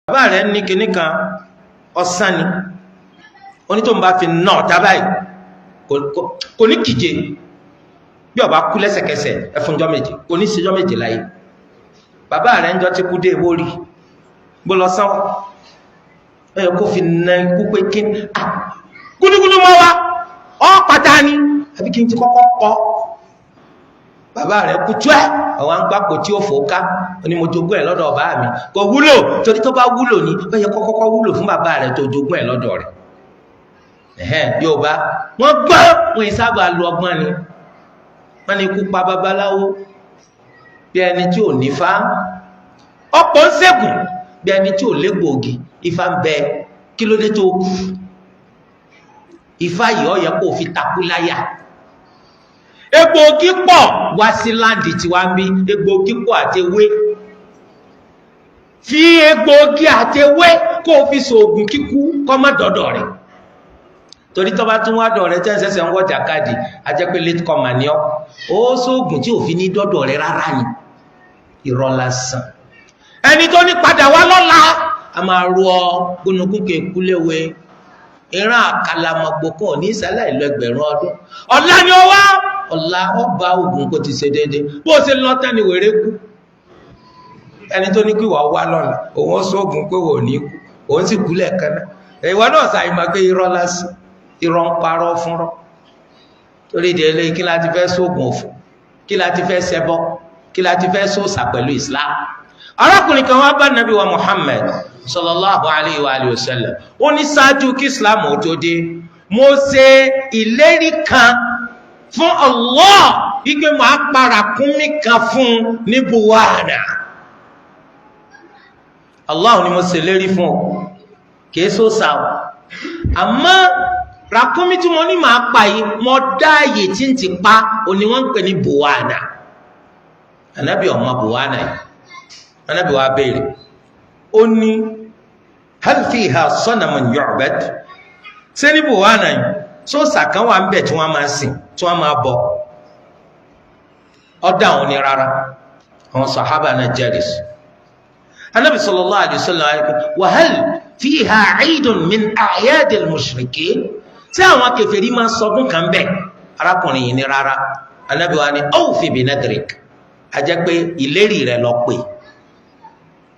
bàbá rẹ̀ ní kinní kan ọ̀sán ni oní tó ń bá fi nà ọ̀tá báyìí kò ní kíje bí ọba kú lẹ́sẹ̀kẹsẹ̀ ẹfúnjọ́ méje kò ní síjọ́ méje láyé bàbá rẹ̀ ń jọ ti kú dé ewó rí gbó lọ sánwọ́ ẹ̀yọ kó fi nà ikú pé kí gúdúgúdú mọ́ wá ọ́ pàtà ní àbí kí n ti kọ́kọ́ kọ́ bàbá rẹ̀ kú tú ẹ́ àwọn àgbàpò tí ó fòóká ní mo jogún ẹ̀ lọ́dọ̀ bàbá mi kò wúlò torí tó bá wúlò ní bẹ́yẹ kọ́kọ́ wúlò fún bàbá rẹ̀ tó jogún ẹ̀ lọ́dọ̀ rẹ̀ Yorùbá wọ́n gbọ́ wọn ìsábà lu ọgbọ́n ni wọ́n ní ikú pa babaláwo bí ẹni tí ò nífá ọ̀pọ̀ ń ṣègùn bí ẹni tí ò légbòogi ifá ń bẹ kí ló dé tó kú ifá yìí ó yẹ kó fi takú láyà egbòogi pọ̀ wá sí láǹdì tí wá ń bí egbòogi pọ̀ àti ewé fi egbòogi àti ewé kó fi ṣoògùn kíkú kọ́mọ́dọ̀dọ̀ rẹ̀ torí tó bá tún wá dọ̀ rẹ̀ tẹ́sẹ̀sẹ̀ ń wọ́jà káàdì ajẹ́pẹ́ late comer ní ọ́ ó ṣoògùn tí ò fi ní dọ́dọ̀ rẹ̀ rárá ni irọ́ lásán ẹni tó ní padà wá lọ́la a máa rú ọ gbónúkúkẹ kúléwé ìran àkàlàmọ̀gbò kan ní ìsàlẹ̀ ìlú ẹgbẹ̀rún ọdún ọ̀la ni ó wá ọ̀la ọba ogun kò ti ṣe déédéé bó ṣe lọ́tàn ni wèrè kú ẹni tó ní kí wà wá lọ́la òun ṣoògùn pé wò ní kú òun sì kú lẹ́ẹ̀kan náà ìwọ náà ṣàìmọ̀ pé irọ́ lásán irọ́ ń parọ́ fúnrọ́ torí ìdí eléyìí kí láti fẹ́ ṣoògùn òfò kí láti fẹ́ ṣẹbọ kí láti fẹ́ ṣòṣà pẹ̀lú Islam arákùnrin kan wá bá nàbí wa Muhammad sallallahu alayhi wa sallam ó ní ṣáájú kí Islam ó tó dé mo ṣe ìlérí kan fún Allah wípé máa para kúnmí kan fún ní buwana Allah ni mo ṣe ìlérí fún ọ kìí ṣòṣà o àmọ́ ràkúnmí tí mo ní máa pa yìí mo dá ààyè tí ń ti pa òní wọ́n ń pè ní buwana ànábì ọmọ buwana yìí ànábì wa béèrè ó ní hal fiha sanamun yu'bad ṣé ní buwana yìí ṣòṣà kan wà ń bẹ̀ tí wọ́n máa sìn tí wọ́n máa bọ ọdá àwọn ní rárá àwọn sàhábà náà jẹ́rìí sí ànábì sallallahu alaihi wasallam wa hal fiha 'eidun min a'yadil mushrikin tí àwọn kèfèrí máa sọdún kan bẹ̀ arákùnrin yìí ní rárá ànábì wa ní awfi bi nadrik a jẹ́ pé ìlérí rẹ̀ lọ pé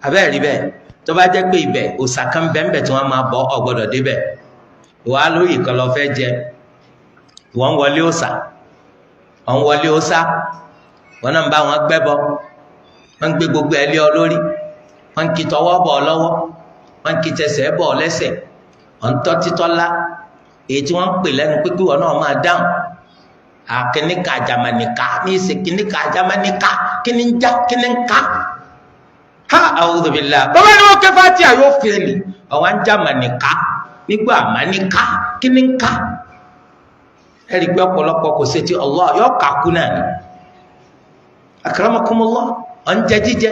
abẹ́ẹ̀ rí bẹ́ẹ̀ tó bá jẹ́ pé ibẹ̀ òòṣà kan bẹ́ẹ̀ tí wọ́n máa bọ ọgbọ́dọ̀ débẹ̀ ìwà lóyè kan lọ fẹ́ jẹ wọ́n wọlé òòṣà wọ́n náà ń bá wọn gbẹ́bọ wọ́n ń gbé gbogbo ẹ̀ lé ọ lórí wọ́n ń kí tọwọ́ bọ̀ ọ lọ́wọ́ wọ́n ń kí tẹsẹ̀ bọ̀ ọ lẹ́sẹ̀ wọ́n ń tọ́ títọ́lá èyí tí wọ́n ń pè lẹ́nu pé kí wọ́n náà máa dáhùn àkíníkà àjàmánìkà ní ìsìn kíníkà àjàmánìkà kíní ń já kíní ń ká ha a'udhu billah bàbá ni wọ́n kẹfà tí a yóò fèlè àwọn àjàmánìkà nígbà àmánìkà kíní ń ká ẹ̀rí pé ọ̀pọ̀lọpọ̀ kò sí ti Allah yóò kàkú náà ni akramakumullah ọ̀ ń jẹ jíjẹ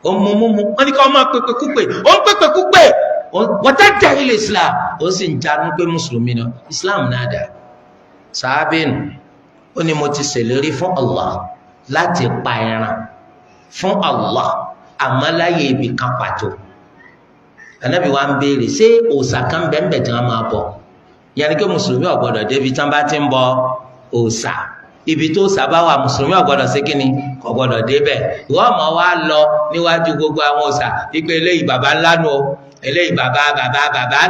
ọ̀ ń mumumu wọ́n ní ká ọmọ pèpèkúpè ó ń pèpèkúpè wọ́n tẹ́ ilé Islam ó sì ń janú pé mùsùlùmí náà Islam náà dà sàábìnù ó ní mo ti ṣèlérí fún Allah láti pa ẹran fún Allah àmọ́ láyé ibi kan pàtó Ànábì wa ń béèrè ṣé òòṣà kan bẹ́ẹ̀ tí wọ́n máa bọ̀ yẹn ni pé mùsùlùmí ò gbọ́dọ̀ débi tí wọ́n bá ti ń bọ òòṣà ibi tó òòṣà bá wà mùsùlùmí ò gbọ́dọ̀ ṣe kíni kò gbọ́dọ̀ débẹ̀ ìwọ ọmọ wa lọ níwájú gbogbo àwọn òòṣà wípé eléyìí bàbá ńlá nu o eléyìí bàbá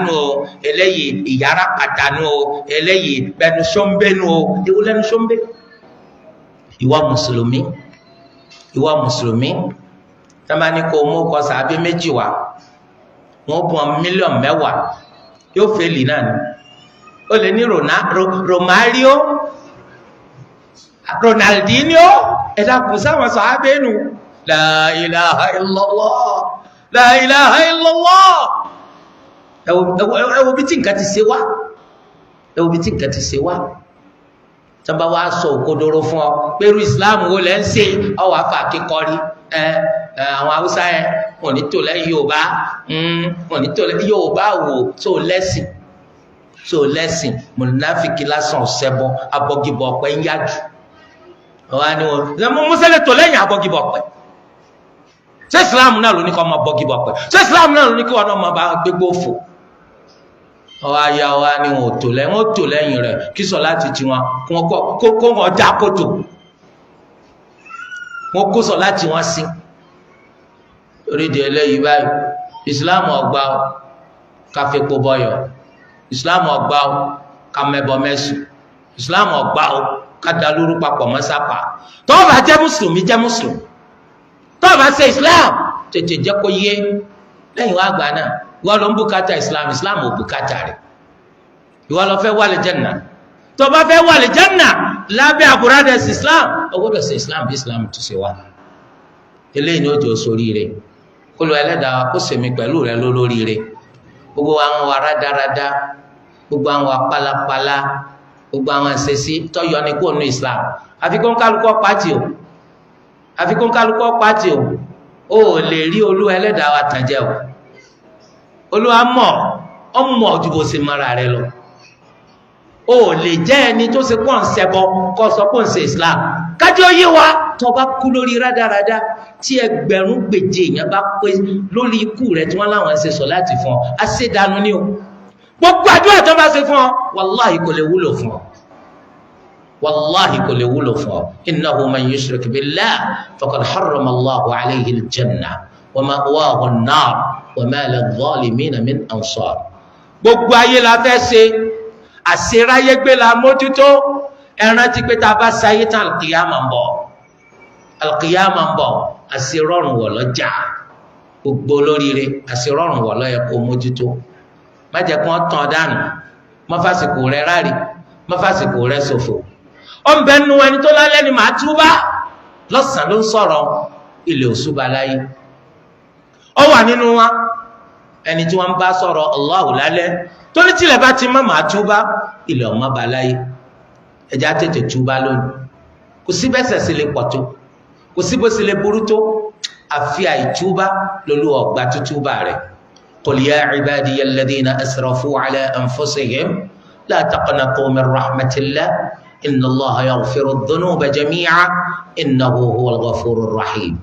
nu o eléyìí ìyára pàtà nu o eléyìí bẹnu sọ́ńbẹ́ nu o ewu lẹ́nu sọ́ńbẹ́ ìwọ mùsùlùmí tábà ní kó mú kọ sàbí méjì wá wọ́n bùn mílíọ̀nù mẹ́wàá yóò fẹ́lì náà ni ó lè ní Romario Ronaldinho ẹ̀dá kù sáwọn sàábẹ́nu la ilaha illallah la ilaha illallah ẹwọ bí tí nǹkan ti ṣe wá tọ́ba wá sọ òkodoro fún ọ pẹ̀lú Islam wo lẹ́ ń ṣe ọwọ́ afa kíkọrí àwọn Haúsá yẹn wọn ní tò lẹ́yìn Yorùbá wọn ní tò lẹ́yìn Yorùbá wò tó lẹ́sìn mùnáfíkì lásán ṣẹbọ abọ́gibọ̀ ọ̀pẹ ń yájú ọ̀wá ni wọn mọ́sálẹ̀ tò lẹ́yìn abọ́gibọ̀ ọ̀pẹ ṣé islam náà ló ní kó máa bọ́gí bọ́ pẹ́ ṣé islam náà ló ní kí wọn náà máa bá gbégbó fò ọwọ́ ayá wa ni wọn ò tò lẹ́yìn rẹ̀ kí sọ láti ti wọn kó wọn já kótó wọn kó sọ láti wọn sí orídìí eléyìí báyìí islam ọgbà káfíńpọ̀ bọ́yọ̀ islam ọgbà kàmẹ́bọ mẹ́sùn islam ọgbà kádàlúrú papọ̀ mọ́sápà tó bá jẹ́ mùsùlùmí jẹ́ mùsùlùmí tó bá ṣe islam tètè jẹ́ kó yé lẹ́yìn wá gbà náà ìwọ ló ń bùkátà islam ò bùkátà rẹ̀ ìwọ ló fẹ́ wà lè jẹ́nà tó bá fẹ́ wà lè jẹ́nà lábẹ́ àbúradà sí islam ó gbọ́dọ̀ ṣe islam bí islam tó ṣe wà eléyìí ni ó jẹ́ sórí rẹ̀ kó lọ ẹlẹ́dàá kó sèmi pẹ̀lú rẹ̀ lórí rẹ̀ gbogbo àwọn wa rádaràda gbogbo àwọn wa pálapàla gbogbo àwọn àṣẹṣí tọ́yọ ní kó nu islam àfikún kálukọ́ pàtì o ó lè rí olú ẹlẹ́dàá wa tàn jẹ́ o olúwa mọ̀ ọmọ òjúbò sí mara rẹ lọ ó lè jẹ́ ẹni tó ṣe pọ́n ṣẹbọ kọ́ sọ pọ́n ṣe islam kájọ́ yé wa tó bá kú lórí rádaràda tí ẹgbẹ̀rún gbèje èèyàn bá pé lórí ikú rẹ tí wọ́n láwọn ṣe sọ láti fún ọ àṣedànù ni o gbogbo àdúrà tó bá ṣe fún ọ wàláhì kò lè wúlò fún ọ wàláhì kò lè wúlò fún ọ innahu man yushrik billah faqad harrama Allahu alayhi al-janna wa ma'wahu an-nar wa ma lil-zalimina min ansar gbogbo ayé la fẹ́ ṣe àṣeráyé gbé la mójútó ẹran ti pé tá a bá ṣayé tán alqiyama ń bọ̀ àṣerọrùn wọ̀ lọ́jà gbogbo olóríire àṣerọrùn wọ̀ lọ́yẹ kó mójútó má jẹ́ kí wọ́n tàn dànù má fàsìkò rẹ ráre má fàsìkò rẹ ṣòfò ó ń bẹ nu ẹni tó lálẹ́ ni màá túbá lọ́sàn-án ló ń sọ̀rọ̀ ilé òṣùbà láyé ó wà nínú wa ẹni tí wọ́n bá sọ̀rọ̀ Allahu lálẹ́ tó ní tilẹ̀ bá ti má màá túbá ilé ọmọ bá láyé ẹja tètè túbá lónìí kò sí bẹ́sẹ̀ sí lè pọ̀ tó kò sí bó sì lè burú tó àfi àìtúbá lólu ọgbà tútúbà rẹ̀ qul ya ibadiya alladhina asrafu ala anfusihim la taqnatu min rahmatillah inna allaha yaghfiru dhunuba jami'a innahu huwal ghafurur rahim